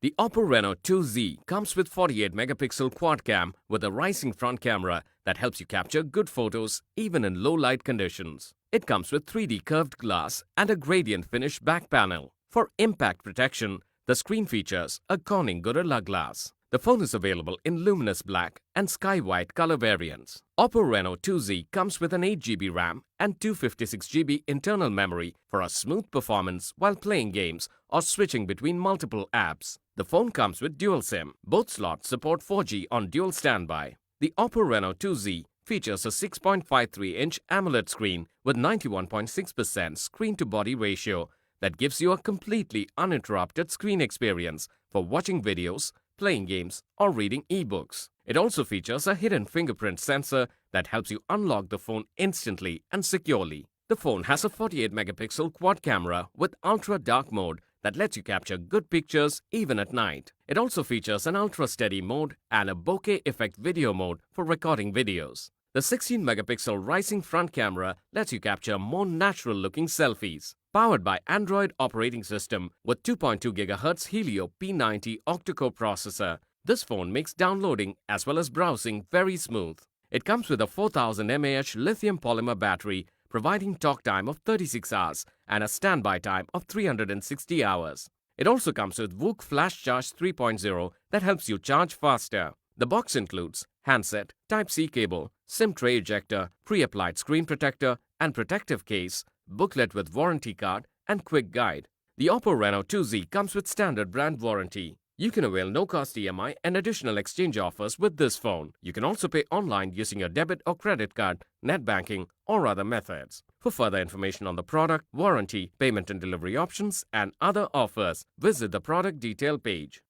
The Oppo Reno 2Z comes with 48-megapixel quad cam with a rising front camera that helps you capture good photos even in low light conditions. It comes with 3D curved glass and a gradient finish back panel. For impact protection, the screen features a Corning Gorilla Glass. The phone is available in luminous black and sky white color variants. Oppo Reno 2Z comes with an 8GB RAM and 256GB internal memory for a smooth performance while playing games or switching between multiple apps. The phone comes with dual SIM. Both slots support 4G on dual standby. The Oppo Reno 2Z features a 6.53-inch AMOLED screen with 91.6% screen-to-body ratio that gives you a completely uninterrupted screen experience for watching videos, playing games, or reading ebooks. It also features a hidden fingerprint sensor that helps you unlock the phone instantly and securely. The phone has a 48-megapixel quad camera with ultra dark mode that lets you capture good pictures even at night. It also features an ultra steady mode and a bokeh effect video mode for recording videos. The 16-megapixel rising front camera lets you capture more natural-looking selfies. Powered by Android operating system with 2.2 GHz Helio P90 octa-core processor, this phone makes downloading as well as browsing very smooth. It comes with a 4000 mAh lithium polymer battery providing talk time of 36 hours and a standby time of 360 hours. It also comes with VOOC Flash Charge 3.0 that helps you charge faster. The box includes handset, Type-C cable, SIM tray ejector, pre-applied screen protector and protective case, booklet with warranty card and quick guide. The Oppo Reno 2Z comes with standard brand warranty. You can avail no-cost EMI and additional exchange offers with this phone. You can also pay online using your debit or credit card, net banking, or other methods. For further information on the product, warranty, payment and delivery options, and other offers, visit the product detail page.